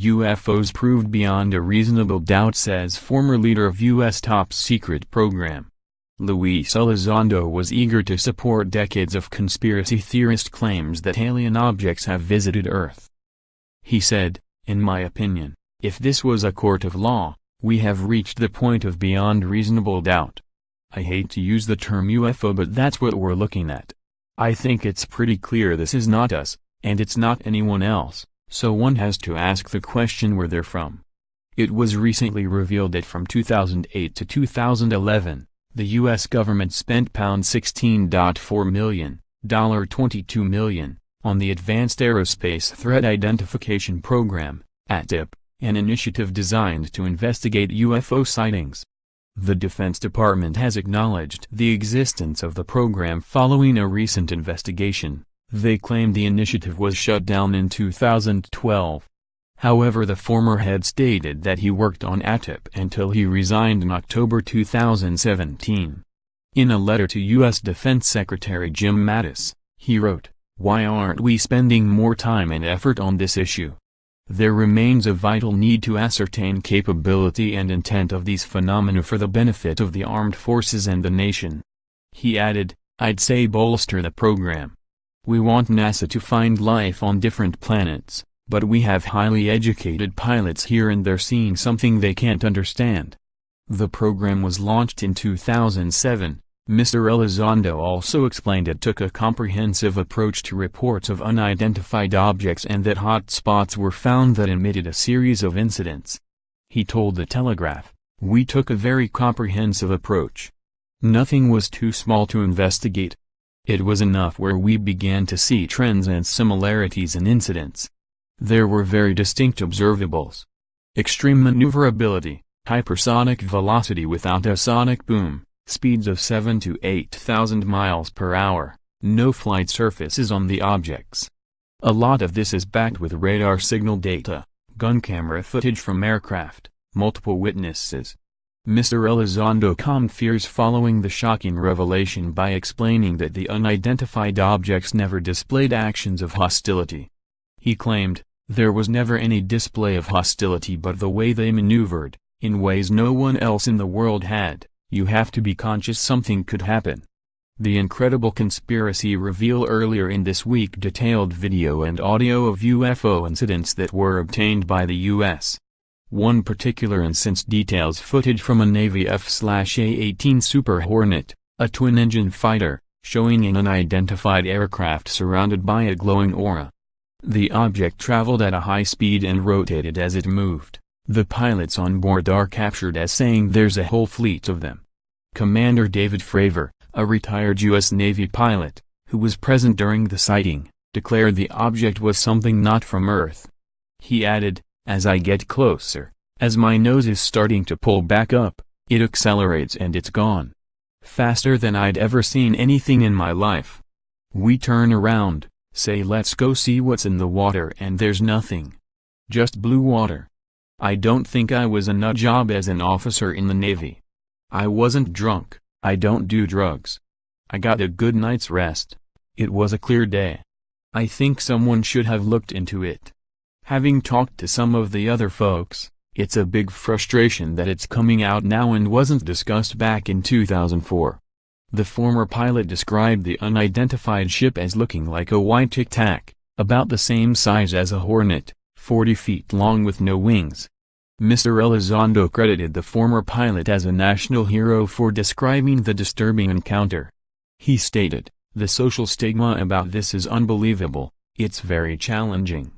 UFOs proved beyond a reasonable doubt, says former leader of U.S. top-secret program. Luis Elizondo was eager to support decades of conspiracy theorist claims that alien objects have visited Earth. He said, "In my opinion, if this was a court of law, we have reached the point of beyond reasonable doubt. I hate to use the term UFO, but that's what we're looking at. I think it's pretty clear this is not us, and it's not anyone else, so one has to ask the question where they're from." It was recently revealed that from 2008 to 2011, the U.S. government spent $16.4 million, $22 million, on the Advanced Aerospace Threat Identification Program, AATIP, an initiative designed to investigate UFO sightings. The Defense Department has acknowledged the existence of the program following a recent investigation. They claimed the initiative was shut down in 2012. However, the former head stated that he worked on AATIP until he resigned in October 2017. In a letter to U.S. Defense Secretary Jim Mattis, he wrote, "Why aren't we spending more time and effort on this issue? There remains a vital need to ascertain capability and intent of these phenomena for the benefit of the armed forces and the nation." He added, "I'd say bolster the program. We want NASA to find life on different planets, but we have highly educated pilots here and they're seeing something they can't understand." The program was launched in 2007. Mr. Elizondo also explained it took a comprehensive approach to reports of unidentified objects and that hot spots were found that emitted a series of incidents. He told The Telegraph, "We took a very comprehensive approach. Nothing was too small to investigate. It was enough where we began to see trends and similarities in incidents. There were very distinct observables. Extreme maneuverability, hypersonic velocity without a sonic boom, speeds of 7,000 to 8,000 miles per hour, no flight surfaces on the objects. A lot of this is backed with radar signal data, gun camera footage from aircraft, multiple witnesses." Mr. Elizondo calmed fears following the shocking revelation by explaining that the unidentified objects never displayed actions of hostility. He claimed, "There was never any display of hostility but the way they maneuvered, in ways no one else in the world had. You have to be conscious something could happen." The Incredible Conspiracy reveal earlier in this week detailed video and audio of UFO incidents that were obtained by the U.S. One particular instance details footage from a Navy F/A-18 Super Hornet, a twin-engine fighter, showing an unidentified aircraft surrounded by a glowing aura. The object traveled at a high speed and rotated as it moved. The pilots on board are captured as saying there's a whole fleet of them. Commander David Fravor, a retired U.S. Navy pilot, who was present during the sighting, declared the object was something not from Earth. He added, "As I get closer, as my nose is starting to pull back up, it accelerates and it's gone. Faster than I'd ever seen anything in my life. We turn around, say let's go see what's in the water, and there's nothing. Just blue water. I don't think I was a nut job as an officer in the Navy. I wasn't drunk, I don't do drugs. I got a good night's rest. It was a clear day. I think someone should have looked into it." Having talked to some of the other folks, it's a big frustration that it's coming out now and wasn't discussed back in 2004. The former pilot described the unidentified ship as looking like a white Tic Tac, about the same size as a Hornet, 40 feet long with no wings. Mr. Elizondo credited the former pilot as a national hero for describing the disturbing encounter. He stated, "The social stigma about this is unbelievable, it's very challenging.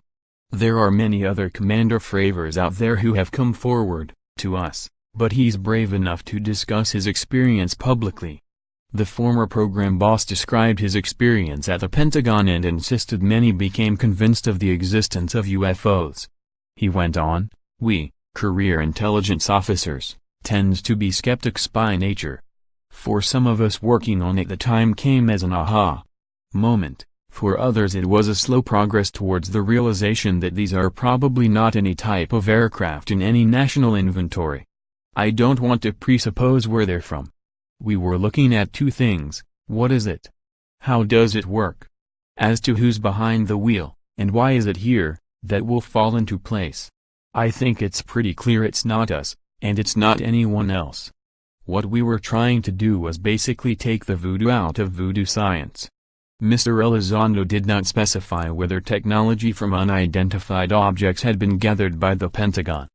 There are many other Commander Fravors out there who have come forward to us, but he's brave enough to discuss his experience publicly." The former program boss described his experience at the Pentagon and insisted many became convinced of the existence of UFOs. He went on, "We, career intelligence officers, tends to be skeptics by nature. For some of us working on it, the time came as an aha moment. For others it was a slow progress towards the realization that these are probably not any type of aircraft in any national inventory. I don't want to presuppose where they're from. We were looking at two things: what is it? How does it work? As to who's behind the wheel, and why is it here, that will fall into place. I think it's pretty clear it's not us, and it's not anyone else. What we were trying to do was basically take the voodoo out of voodoo science. Mr. Elizondo did not specify whether technology from unidentified objects had been gathered by the Pentagon.